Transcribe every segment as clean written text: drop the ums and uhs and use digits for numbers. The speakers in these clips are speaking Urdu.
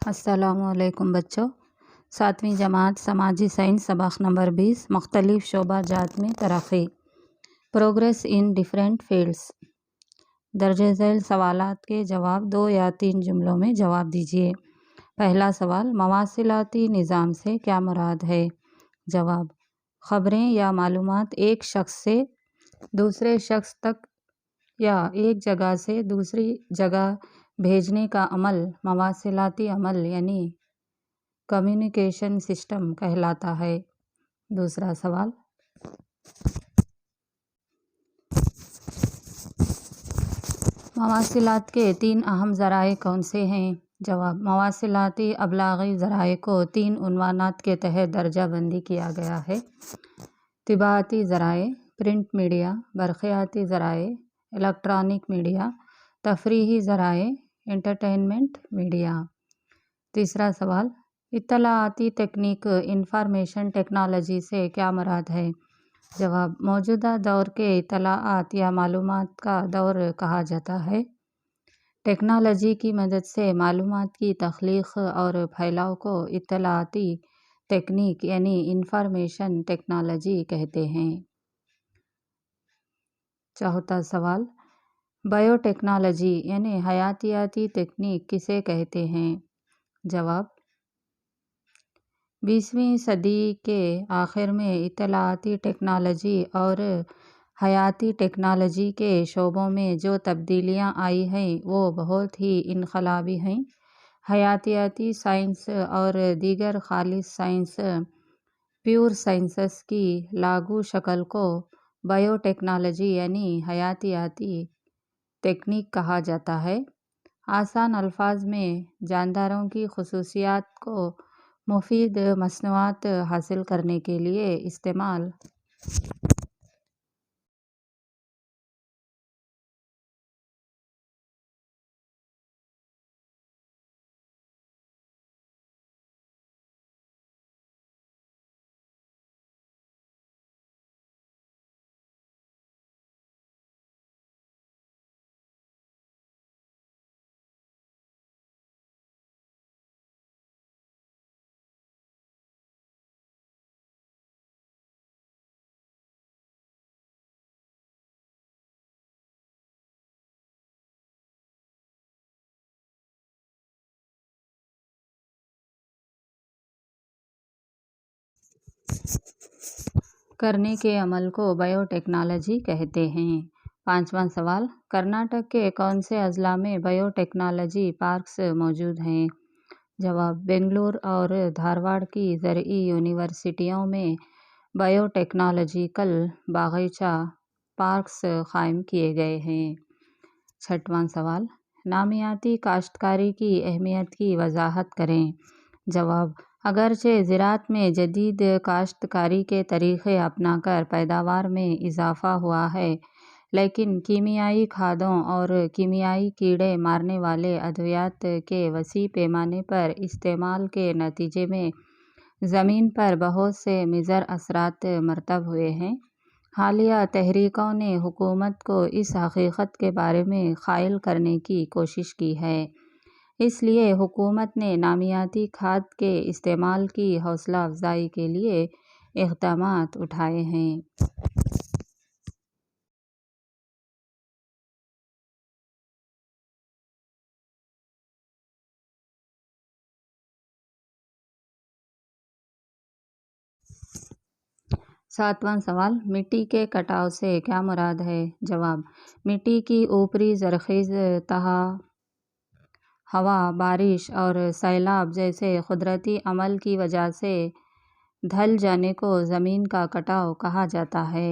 السلام علیکم بچوں۔ 7ویں جماعت سماجی سائنس سبق نمبر 20 مختلف شعبہ جات میں ترقی، پروگریس ان ڈیفرنٹ فیلڈس۔ درج ذیل سوالات کے جواب 2 یا 3 جملوں میں جواب دیجیے۔ پہلا سوال، مواصلاتی نظام سے کیا مراد ہے؟ جواب، خبریں یا معلومات ایک شخص سے دوسرے شخص تک یا ایک جگہ سے دوسری جگہ بھیجنے کا عمل مواصلاتی عمل یعنی کمیونیکیشن سسٹم کہلاتا ہے۔ دوسرا سوال، مواصلات کے 3 اہم ذرائع کون سے ہیں؟ جواب، مواصلاتی ابلاغی ذرائع کو 3 عنوانات کے تحت درجہ بندی کیا گیا ہے: طباعتی ذرائع، پرنٹ میڈیا، برقیاتی ذرائع، الیکٹرانک میڈیا، تفریحی ذرائع، انٹرٹینمنٹ میڈیا۔ تیسرا سوال، اطلاعاتی تکنیک انفارمیشن ٹیکنالوجی سے کیا مراد ہے؟ جواب، موجودہ دور کے اطلاعات یا معلومات کا دور کہا جاتا ہے۔ ٹیکنالوجی کی مدد سے معلومات کی تخلیق اور پھیلاؤ کو اطلاعاتی تکنیک یعنی انفارمیشن ٹیکنالوجی کہتے ہیں۔ چوتھا سوال، بائیو ٹیکنالوجی یعنی حیاتیاتی تکنیک کسے کہتے ہیں؟ جواب، 20ویں صدی کے آخر میں اطلاعاتی ٹیکنالوجی اور حیاتی ٹیکنالوجی کے شعبوں میں جو تبدیلیاں آئی ہیں وہ بہت ہی انقلابی ہیں۔ حیاتیاتی سائنس اور دیگر خالص سائنس پیور سائنسز کی لاگو شکل کو بائیو ٹیکنالوجی یعنی حیاتیاتی تکنیک کہا جاتا ہے۔ آسان الفاظ میں جانداروں کی خصوصیات کو مفید مصنوعات حاصل کرنے کے لیے استعمال کرنے کے عمل کو بائیو ٹیکنالوجی کہتے ہیں۔ 5واں سوال، کرناٹک کے کون سے اضلاع میں بائیو ٹیکنالوجی پارکس موجود ہیں؟ جواب، بنگلور اور دھارواڑ کی زرعی یونیورسٹیوں میں بائیو ٹیکنالوجیکل باغیچہ پارکس قائم کیے گئے ہیں۔ 6واں سوال، نامیاتی کاشتکاری کی اہمیت کی وضاحت کریں۔ جواب، اگرچہ زراعت میں جدید کاشتکاری کے طریقے اپنا کر پیداوار میں اضافہ ہوا ہے، لیکن کیمیائی کھادوں اور کیمیائی کیڑے مارنے والے ادویات کے وسیع پیمانے پر استعمال کے نتیجے میں زمین پر بہت سے مضر اثرات مرتب ہوئے ہیں۔ حالیہ تحریکوں نے حکومت کو اس حقیقت کے بارے میں قائل کرنے کی کوشش کی ہے، اس لیے حکومت نے نامیاتی کھاد کے استعمال کی حوصلہ افزائی کے لیے اقدامات اٹھائے ہیں۔ 7واں سوال، مٹی کے کٹاؤ سے کیا مراد ہے؟ جواب، مٹی کی اوپری زرخیز تہ ہوا، بارش اور سیلاب جیسے قدرتی عمل کی وجہ سے ڈھل جانے کو زمین کا کٹاؤ کہا جاتا ہے۔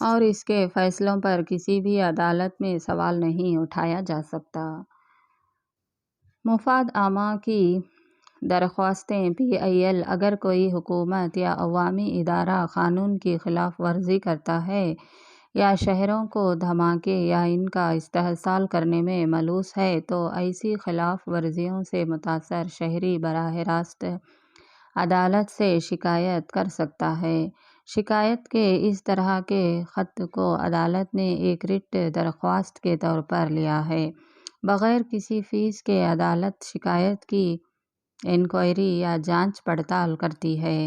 اور اس کے فیصلوں پر کسی بھی عدالت میں سوال نہیں اٹھایا جا سکتا۔ مفاد عامہ کی درخواستیں PIL اگر کوئی حکومت یا عوامی ادارہ قانون کی خلاف ورزی کرتا ہے یا شہریوں کو دھماکے یا ان کا استحصال کرنے میں ملوث ہے تو ایسی خلاف ورزیوں سے متاثر شہری براہ راست عدالت سے شکایت کر سکتا ہے۔ شکایت کے اس طرح کے خط کو عدالت نے ایک رٹ درخواست کے طور پر لیا ہے۔ بغیر کسی فیس کے عدالت شکایت کی انکوائری یا جانچ پڑتال کرتی ہے۔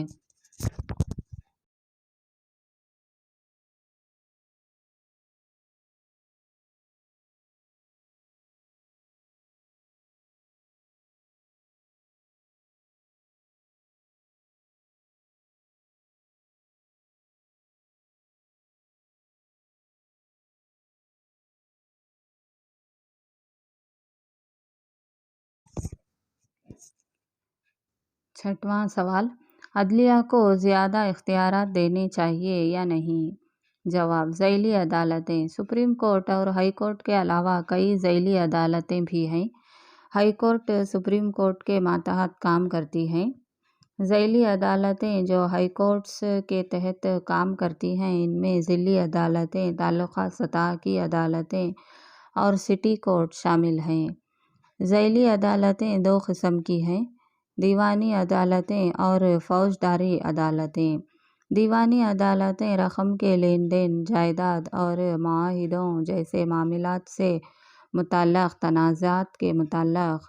6واں سوال، عدلیہ کو زیادہ اختیارات دینے چاہیے یا نہیں؟ جواب، ذیلی عدالتیں سپریم کورٹ اور ہائی کورٹ کے علاوہ کئی ذیلی عدالتیں بھی ہیں۔ ہائی کورٹ سپریم کورٹ کے ماتحت کام کرتی ہیں۔ ذیلی عدالتیں جو ہائی کورٹس کے تحت کام کرتی ہیں ان میں ضلعی عدالتیں، تعلقہ سطح کی عدالتیں اور سٹی کورٹ شامل ہیں۔ ذیلی عدالتیں دو قسم کی ہیں: دیوانی عدالتیں اور فوجداری عدالتیں۔ دیوانی عدالتیں رقم کے لین دین، جائیداد اور معاہدوں جیسے معاملات سے متعلق تنازعات کے متعلق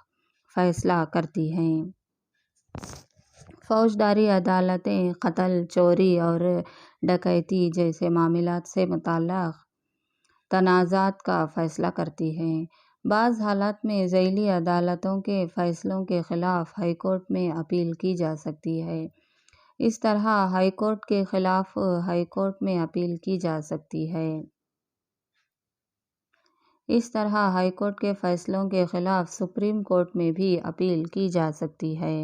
فیصلہ کرتی ہیں۔ فوجداری عدالتیں قتل، چوری اور ڈکیتی جیسے معاملات سے متعلق تنازعات کا فیصلہ کرتی ہیں۔ بعض حالات میں ذیلی عدالتوں کے فیصلوں کے خلاف ہائی کورٹ میں اپیل کی جا سکتی ہے۔ اس طرح ہائی کورٹ کے خلاف ہائی کورٹ میں اپیل کی جا سکتی ہے۔ اس طرح ہائی کورٹ کے فیصلوں کے خلاف سپریم کورٹ میں بھی اپیل کی جا سکتی ہے۔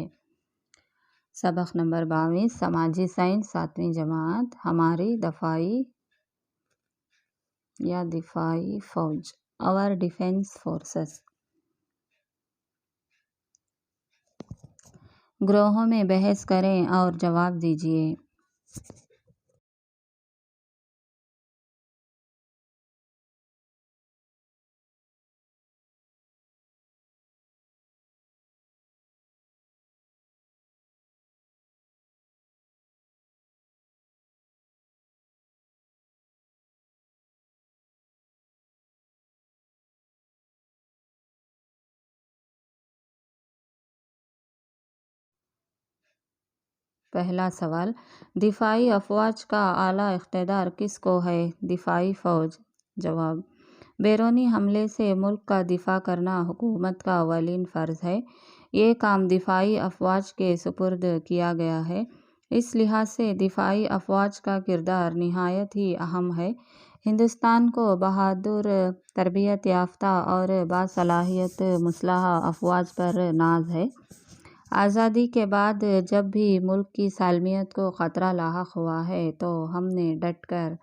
سبق نمبر 22، سماجی سائنس، 7ویں جماعت۔ ہماری دفاعی فوج، اور ڈیفینس فورسز۔ گروہوں میں بحث کریں اور جواب دیجیے۔ پہلا سوال، دفاعی افواج کا اعلیٰ اقتدار کس کو ہے؟ دفاعی فوج۔ جواب، بیرونی حملے سے ملک کا دفاع کرنا حکومت کا اولین فرض ہے۔ یہ کام دفاعی افواج کے سپرد کیا گیا ہے۔ اس لحاظ سے دفاعی افواج کا کردار نہایت ہی اہم ہے۔ ہندوستان کو بہادر، تربیت یافتہ اور باصلاحیت مسلح افواج پر ناز ہے۔ آزادی کے بعد جب بھی ملک کی سالمیت کو خطرہ لاحق ہوا ہے تو ہم نے ڈٹ کر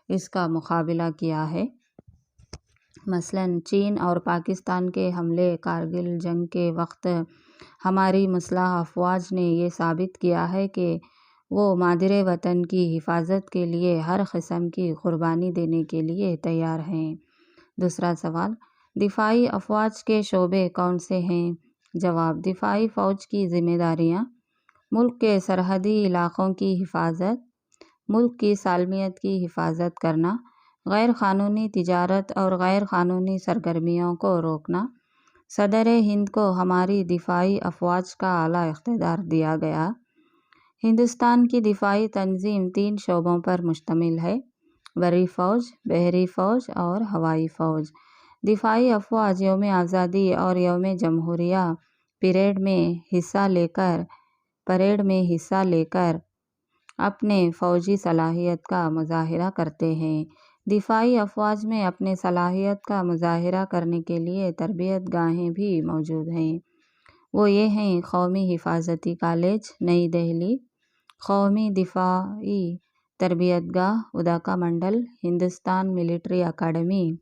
اس کا مقابلہ کیا ہے۔ مثلاً چین اور پاکستان کے حملے، کارگل جنگ کے وقت ہماری مسلح افواج نے یہ ثابت کیا ہے کہ وہ مادر وطن کی حفاظت کے لیے ہر قسم کی قربانی دینے کے لیے تیار ہیں۔ دوسرا سوال، دفاعی افواج کے شعبے کون سے ہیں؟ جواب، دفاعی فوج کی ذمہ داریاں: ملک کے سرحدی علاقوں کی حفاظت، ملک کی سالمیت کی حفاظت کرنا، غیر قانونی تجارت اور غیر قانونی سرگرمیوں کو روکنا۔ صدر ہند کو ہماری دفاعی افواج کا اعلیٰ اقتدار دیا گیا۔ ہندوستان کی دفاعی تنظیم 3 شعبوں پر مشتمل ہے: بری فوج، بحری فوج اور ہوائی فوج۔ دفاعی افواج یوم آزادی اور یوم جمہوریہ پریڈ میں حصہ لے کر اپنے فوجی صلاحیت کا مظاہرہ کرتے ہیں۔ دفاعی افواج میں اپنے صلاحیت کا مظاہرہ کرنے کے لیے تربیت گاہیں بھی موجود ہیں۔ وہ یہ ہیں: قومی حفاظتی کالج، نئی دہلی، قومی دفاعی تربیت گاہ اداکا منڈل ہندوستان ملٹری اکیڈمی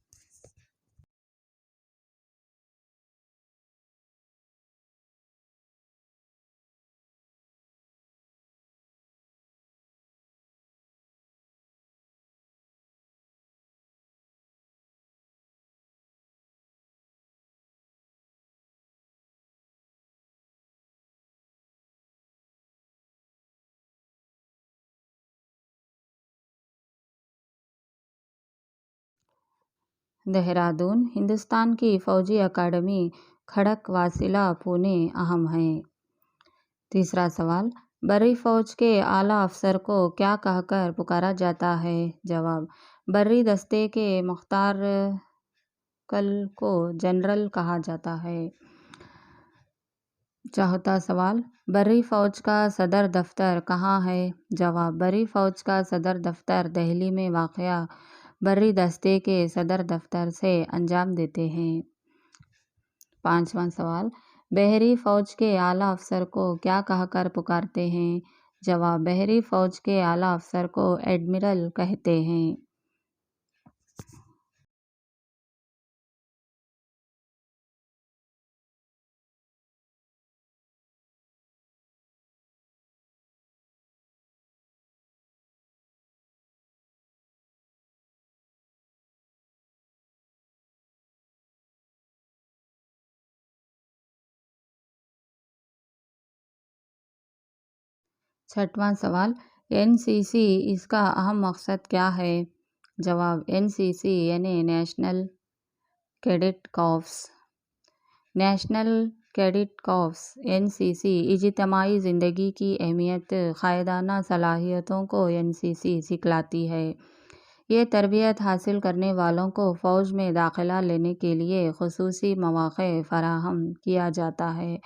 دہرادون ہندوستان کی فوجی اکیڈمی کھڑک واصلہ پونے اہم ہیں۔ تیسرا سوال، بری فوج کے اعلیٰ افسر کو کیا کہہ کر پکارا جاتا ہے؟ جواب، بری دستے کے مختار کل کو جنرل کہا جاتا ہے۔ چوتھا سوال، بری فوج کا صدر دفتر کہاں ہے؟ جواب، بری فوج کا صدر دفتر دہلی میں واقع بری دستے کے صدر دفتر سے انجام دیتے ہیں۔ پانچواں سوال، بحری فوج کے اعلیٰ افسر کو کیا کہہ کر پکارتے ہیں؟ جواب، بحری فوج کے اعلیٰ افسر کو ایڈمرل کہتے ہیں۔ چھٹواں سوال، این سی سی اس کا اہم مقصد کیا ہے؟ جواب، این سی سی یعنی National Cadet Corps. National Cadet Corps N C C اجتماعی زندگی کی اہمیت، قائدانہ صلاحیتوں کو این سی سی سکھلاتی ہے۔ یہ تربیت حاصل کرنے والوں کو فوج میں داخلہ لینے کے لیے خصوصی مواقع فراہم کیا جاتا ہے۔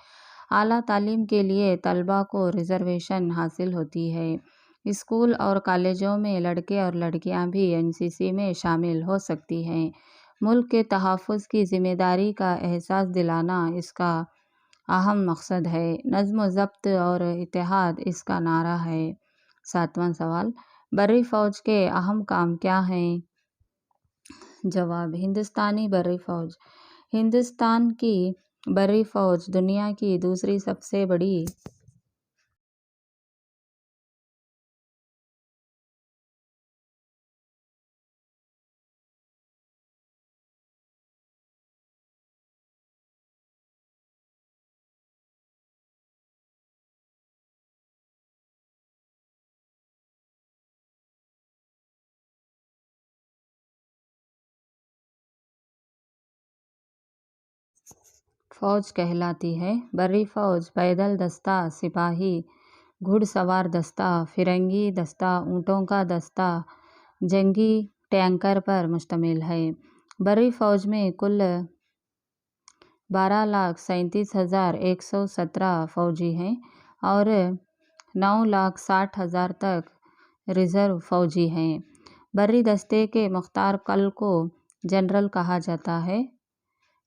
اعلیٰ تعلیم کے لیے طلباء کو ریزرویشن حاصل ہوتی ہے۔ اسکول اور کالجوں میں لڑکے اور لڑکیاں بھی این سی سی میں شامل ہو سکتی ہیں۔ ملک کے تحفظ کی ذمہ داری کا احساس دلانا اس کا اہم مقصد ہے۔ نظم و ضبط اور اتحاد اس کا نعرہ ہے۔ ساتواں سوال، بری فوج کے اہم کام کیا ہیں؟ جواب، ہندوستانی بری فوج۔ ہندوستان کی بری فوج دنیا کی دوسری سب سے بڑی فوج کہلاتی ہے۔ بری فوج پیدل دستہ، سپاہی، گھڑ سوار دستہ، فرنگی دستہ، اونٹوں کا دستہ، جنگی ٹینکر پر مشتمل ہے۔ بری فوج میں کل 12,37,117 فوجی ہیں اور 9,60,000 تک ریزرو فوجی ہیں۔ بری دستے کے مختار کل کو جنرل کہا جاتا ہے۔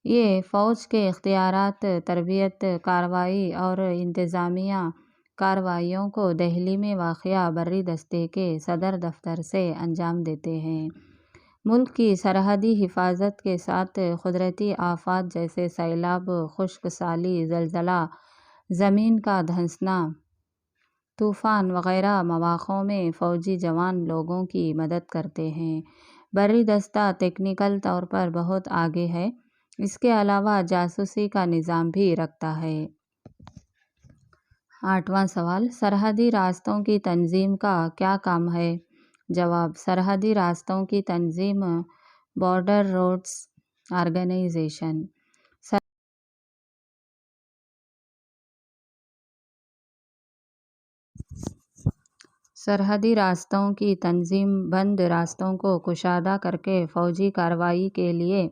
یہ فوج کے اختیارات، تربیت، کارروائی اور انتظامیہ کارروائیوں کو دہلی میں واقع بری دستے کے صدر دفتر سے انجام دیتے ہیں۔ ملک کی سرحدی حفاظت کے ساتھ قدرتی آفات جیسے سیلاب، خشک سالی، زلزلہ، زمین کا دھنسنا، طوفان وغیرہ مواقع میں فوجی جوان لوگوں کی مدد کرتے ہیں۔ بری دستہ تکنیکل طور پر بہت آگے ہے۔ اس کے علاوہ جاسوسی کا نظام بھی رکھتا ہے۔ آٹھواں سوال، سرحدی راستوں کی تنظیم کا کیا کام ہے؟ جواب، سرحدی راستوں کی تنظیم بارڈر روڈز آرگنائزیشن سرحدی راستوں کی تنظیم بند راستوں کو کشادہ کر کے فوجی کارروائی کے لیے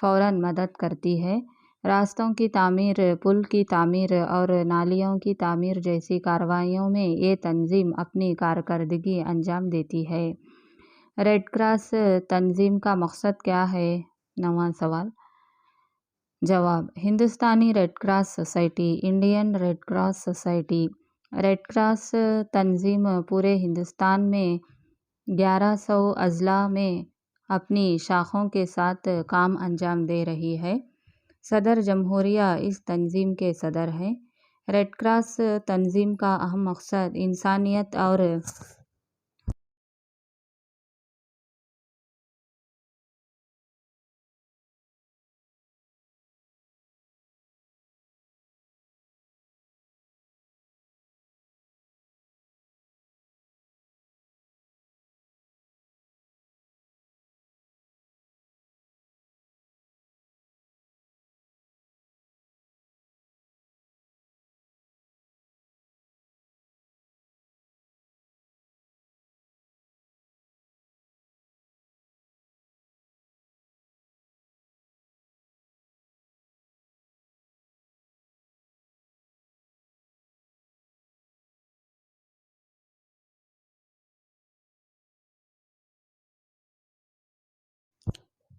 فوراً مدد کرتی ہے۔ راستوں کی تعمیر، پل کی تعمیر اور نالیوں کی تعمیر جیسی کارروائیوں میں یہ تنظیم اپنی کارکردگی انجام دیتی ہے۔ ریڈ کراس تنظیم کا مقصد کیا ہے؟ نواں سوال۔ جواب، ہندوستانی red cross society, Indian red cross society. Red cross تنظیم پورے ہندوستان میں 1100 اضلاع میں اپنی شاخوں کے ساتھ کام انجام دے رہی ہے۔ صدر جمہوریہ اس تنظیم کے صدر ہیں۔ ریڈ کراس تنظیم کا اہم مقصد انسانیت اور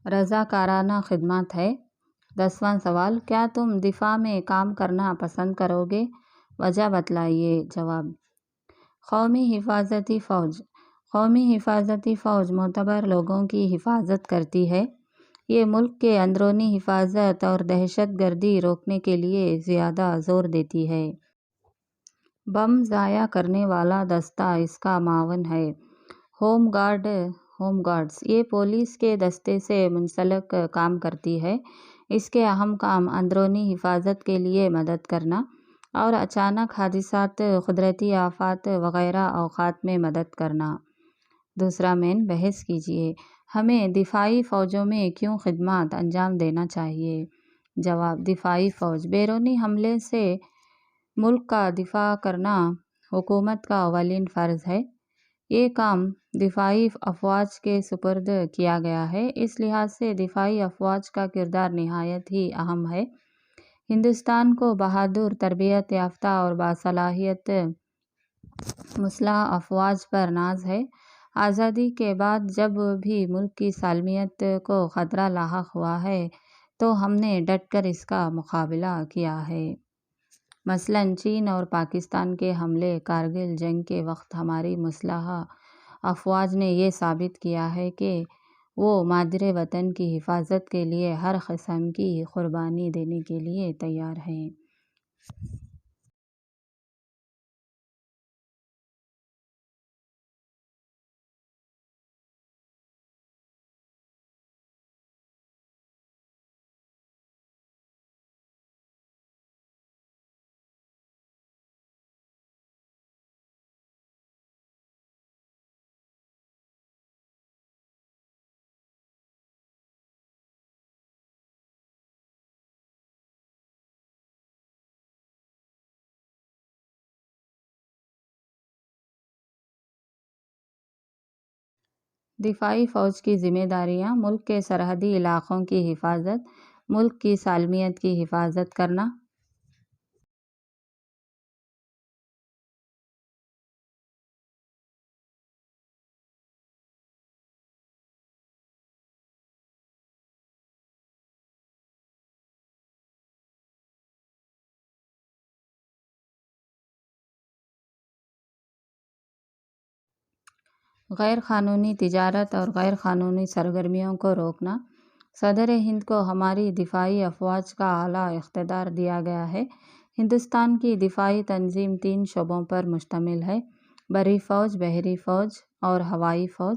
رضاکارانہ خدمات ہے۔ 10واں سوال، کیا تم دفاع میں کام کرنا پسند کرو گے؟ وجہ بتلائیے۔ جواب: قومی حفاظتی فوج۔ قومی حفاظتی فوج معتبر لوگوں کی حفاظت کرتی ہے۔ یہ ملک کے اندرونی حفاظت اور دہشت گردی روکنے کے لیے زیادہ زور دیتی ہے۔ بم ضائع کرنے والا دستہ اس کا معاون ہے۔ ہوم گارڈز یہ پولیس کے دستے سے منسلک کام کرتی ہے۔ اس کے اہم کام اندرونی حفاظت کے لیے مدد کرنا اور اچانک حادثات، قدرتی آفات وغیرہ اوقات میں مدد کرنا۔ دوسرا مین، بحث کیجیے۔ ہمیں دفاعی فوجوں میں کیوں خدمات انجام دینا چاہیے؟ جواب: دفاعی فوج بیرونی حملے سے ملک کا دفاع کرنا حکومت کا اولین فرض ہے۔ یہ کام دفاعی افواج کے سپرد کیا گیا ہے۔ اس لحاظ سے دفاعی افواج کا کردار نہایت ہی اہم ہے۔ ہندوستان کو بہادر، تربیت یافتہ اور باصلاحیت مسلح افواج پر ناز ہے۔ آزادی کے بعد جب بھی ملک کی سالمیت کو خطرہ لاحق ہوا ہے تو ہم نے ڈٹ کر اس کا مقابلہ کیا ہے۔ مثلاً چین اور پاکستان کے حملے، کارگل جنگ کے وقت ہماری مسلح افواج نے یہ ثابت کیا ہے کہ وہ مادر وطن کی حفاظت کے لیے ہر قسم کی قربانی دینے کے لیے تیار ہیں۔ دفاعی فوج کی ذمہ داریاں: ملک کے سرحدی علاقوں کی حفاظت، ملک کی سالمیت کی حفاظت کرنا۔ غیر قانونی تجارت اور غیر قانونی سرگرمیوں کو روکنا۔ صدر ہند کو ہماری دفاعی افواج کا اعلیٰ اقتدار دیا گیا ہے۔ ہندوستان کی دفاعی تنظیم 3 شعبوں پر مشتمل ہے: بری فوج، بحری فوج اور ہوائی فوج۔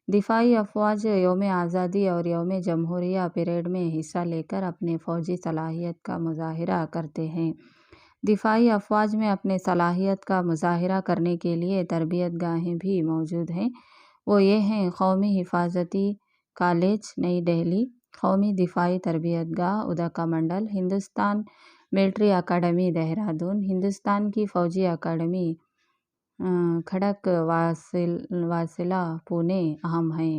دفاعی افواج یوم آزادی اور یوم جمہوریہ پریڈ میں حصہ لے کر اپنے فوجی صلاحیت کا مظاہرہ کرتے ہیں۔ دفاعی افواج میں اپنے صلاحیت کا مظاہرہ کرنے کے لیے تربیت گاہیں بھی موجود ہیں۔ وہ یہ ہیں: قومی حفاظتی کالج، نئی دہلی; قومی دفاعی تربیت گاہ، ادھکا منڈل; ہندوستان ملٹری اکیڈمی، دہرادون; ہندوستان کی فوجی اکیڈمی، کھڑک واصلہ، پونے اہم ہیں۔